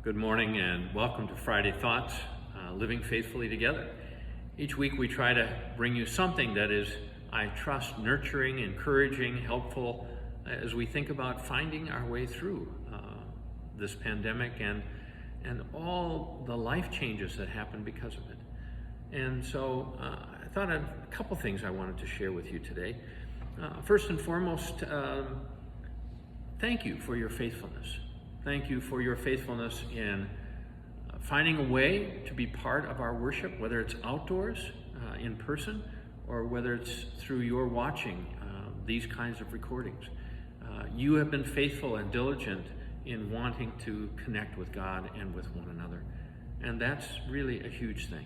Good morning and welcome to Friday Thoughts, Living Faithfully Together. Each week we try to bring you something that is, I trust, nurturing, encouraging, helpful as we think about finding our way through this pandemic and all the life changes that happen because of it. And so I thought of a couple things I wanted to share with you today. First and foremost, thank you for your faithfulness. Thank you for your faithfulness in finding a way to be part of our worship, whether it's outdoors, in person, or whether it's through your watching these kinds of recordings. You have been faithful and diligent in wanting to connect with God and with one another. And that's really a huge thing.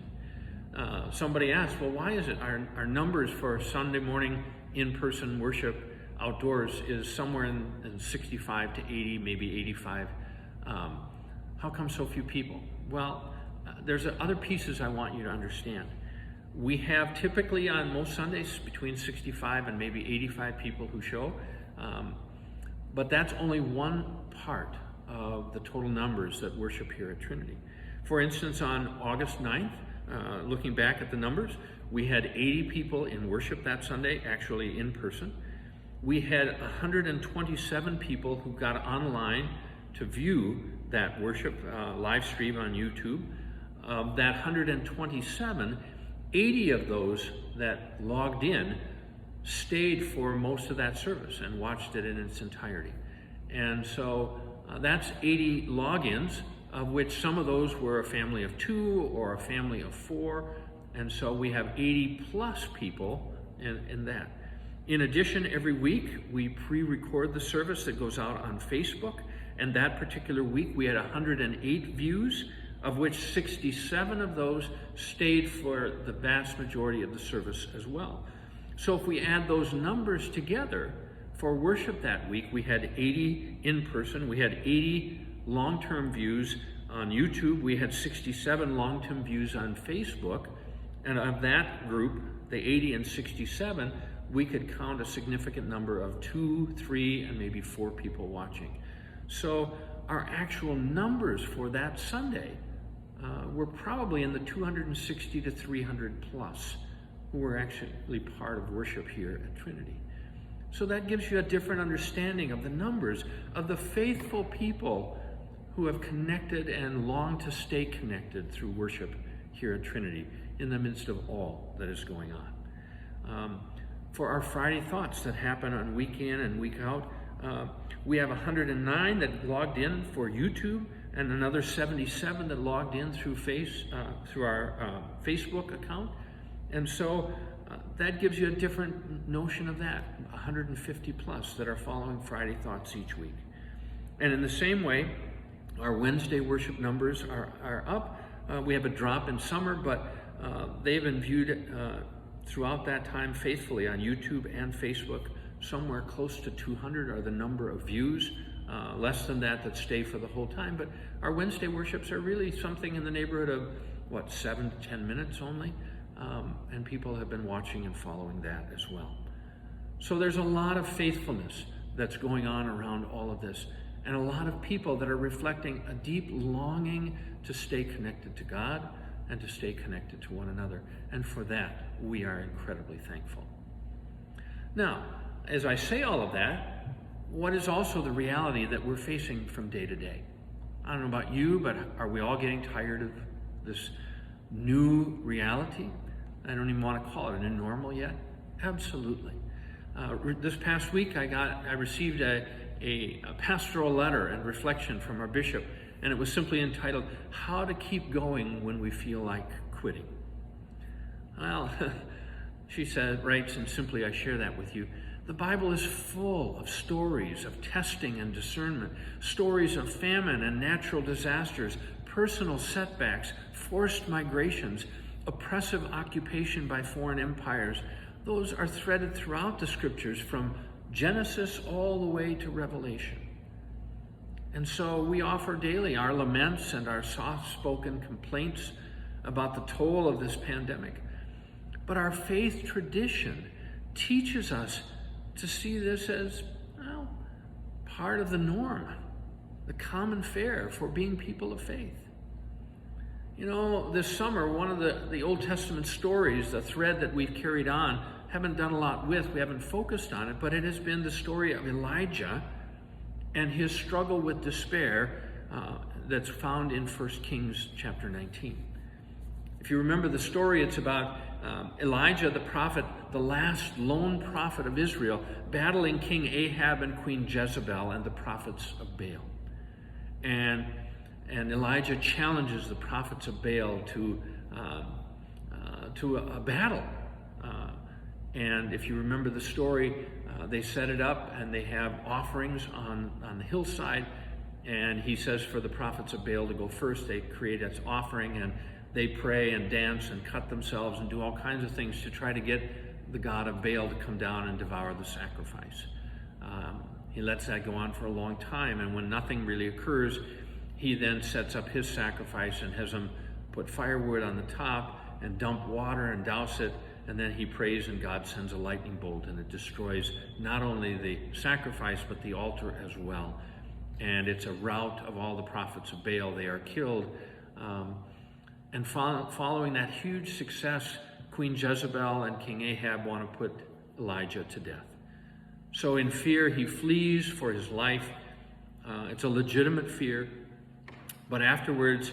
Somebody asked, well, why is it our numbers for Sunday morning in-person worship outdoors is somewhere in 65 to 80, maybe 85. How come so few people? Well, there's other pieces I want you to understand. We have typically on most Sundays between 65 and maybe 85 people who show, but that's only one part of the total numbers that worship here at Trinity. For instance, on August 9th, looking back at the numbers, we had 80 people in worship that Sunday, actually in person. We had 127 people who got online to view that worship live stream on YouTube. That 127, 80 of those that logged in stayed for most of that service and watched it in its entirety. And so that's 80 logins, of which some of those were a family of 2 or a family of 4. And so we have 80 plus people in that. In addition, every week we pre-record the service that goes out on Facebook, and that particular week we had 108 views, of which 67 of those stayed for the vast majority of the service as well. So if we add those numbers together, for worship that week we had 80 in person, we had 80 long-term views on YouTube, we had 67 long-term views on Facebook, and of that group, the 80 and 67, we could count a significant number of 2, 3, and maybe 4 people watching. So our actual numbers for that Sunday were probably in the 260 to 300 plus who were actually part of worship here at Trinity. So that gives you a different understanding of the numbers of the faithful people who have connected and long to stay connected through worship here at Trinity in the midst of all that is going on. For our Friday Thoughts that happen on week in and week out, we have 109 that logged in for YouTube and another 77 that logged in through our Facebook account. And so that gives you a different notion of that, 150 plus that are following Friday Thoughts each week. And in the same way, our Wednesday worship numbers are up. We have a drop in summer, but they've been viewed throughout that time faithfully on YouTube and Facebook. Somewhere close to 200 are the number of views, less than that stay for the whole time. But our Wednesday worships are really something in the neighborhood of, 7 to 10 minutes only. And people have been watching and following that as well. So there's a lot of faithfulness that's going on around all of this, and a lot of people that are reflecting a deep longing to stay connected to God and to stay connected to one another. And for that, we are incredibly thankful. Now, as I say all of that, what is also the reality that we're facing from day to day? I don't know about you, but are we all getting tired of this new reality? I don't even want to call it a new normal yet. Absolutely. This past week, I received a pastoral letter and reflection from our bishop, and it was simply entitled, How to Keep Going When We Feel Like Quitting. Well, she writes, and simply I share that with you, the Bible is full of stories of testing and discernment, stories of famine and natural disasters, personal setbacks, forced migrations, oppressive occupation by foreign empires. Those are threaded throughout the scriptures from Genesis all the way to Revelation. And so we offer daily our laments and our soft-spoken complaints about the toll of this pandemic. But our faith tradition teaches us to see this as, part of the norm. the common fare for being people of faith. You know, this summer, one of the Old Testament stories, the thread that we've carried on, haven't done a lot with, we haven't focused on it, but it has been the story of Elijah and his struggle with despair that's found in 1 Kings chapter 19. If you remember the story, it's about Elijah the prophet, the last lone prophet of Israel, battling King Ahab and Queen Jezebel and the prophets of Baal. And Elijah challenges the prophets of Baal to a battle. And if you remember the story, they set it up and they have offerings on the hillside. And he says for the prophets of Baal to go first. They create its offering and they pray and dance and cut themselves and do all kinds of things to try to get the god of Baal to come down and devour the sacrifice. He lets that go on for a long time, and when nothing really occurs, he then sets up his sacrifice and has them put firewood on the top and dump water and douse it, and then he prays and God sends a lightning bolt and it destroys not only the sacrifice but the altar as well. And it's a rout of all the prophets of Baal. They are killed. And following that huge success, Queen Jezebel and King Ahab want to put Elijah to death. So in fear, he flees for his life. It's a legitimate fear. But afterwards,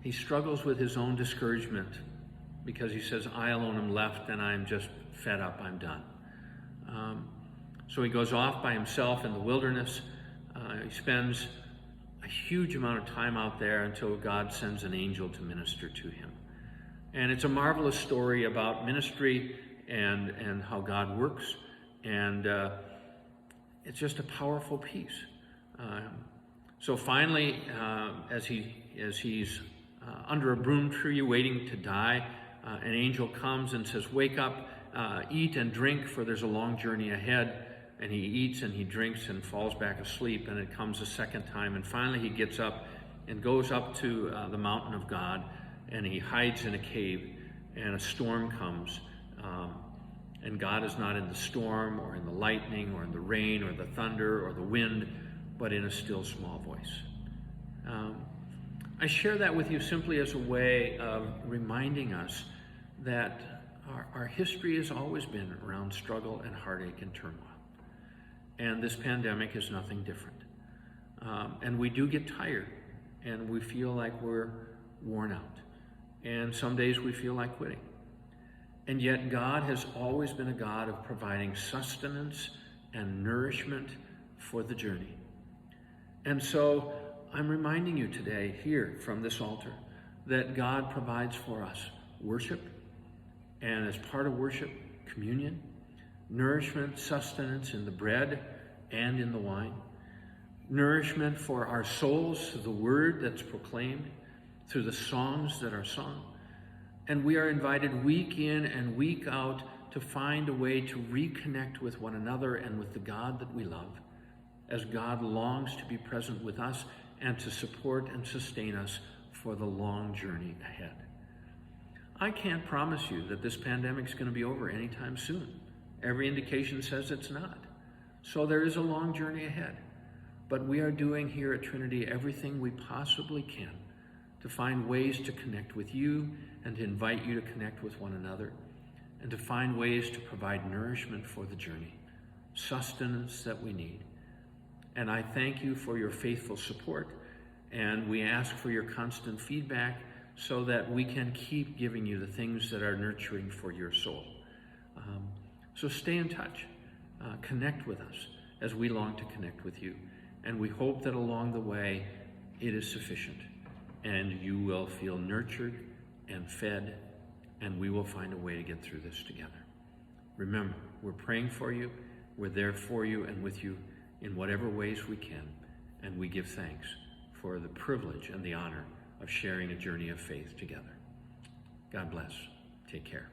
he struggles with his own discouragement because he says, I alone am left and I'm just fed up, I'm done. So he goes off by himself in the wilderness. He spends a huge amount of time out there until God sends an angel to minister to him. And it's a marvelous story about ministry and how God works. And it's just a powerful piece. So finally, as he's under a broom tree waiting to die, an angel comes and says, wake up, eat and drink, for there's a long journey ahead. And he eats and he drinks and falls back asleep, and it comes a second time. And finally he gets up and goes up to the mountain of God, and he hides in a cave, and a storm comes. And God is not in the storm or in the lightning or in the rain or the thunder or the wind, but in a still small voice. I share that with you simply as a way of reminding us that our history has always been around struggle and heartache and turmoil. And this pandemic is nothing different. And we do get tired, and we feel like we're worn out. And some days we feel like quitting. And yet God has always been a God of providing sustenance and nourishment for the journey. And so I'm reminding you today here from this altar that God provides for us worship, and as part of worship, communion, nourishment, sustenance in the bread and in the wine, nourishment for our souls through the word that's proclaimed, through the songs that are sung. And we are invited week in and week out to find a way to reconnect with one another and with the God that we love, as God longs to be present with us and to support and sustain us for the long journey ahead. I can't promise you that this pandemic's going to be over anytime soon. Every indication says it's not. So there is a long journey ahead. But we are doing here at Trinity everything we possibly can to find ways to connect with you and to invite you to connect with one another, and to find ways to provide nourishment for the journey, sustenance that we need. And I thank you for your faithful support, and we ask for your constant feedback so that we can keep giving you the things that are nurturing for your soul. So stay in touch, connect with us as we long to connect with you. And we hope that along the way it is sufficient, and you will feel nurtured and fed, and we will find a way to get through this together. Remember, we're praying for you, we're there for you and with you in whatever ways we can, and we give thanks for the privilege and the honor of sharing a journey of faith together. God bless. Take care.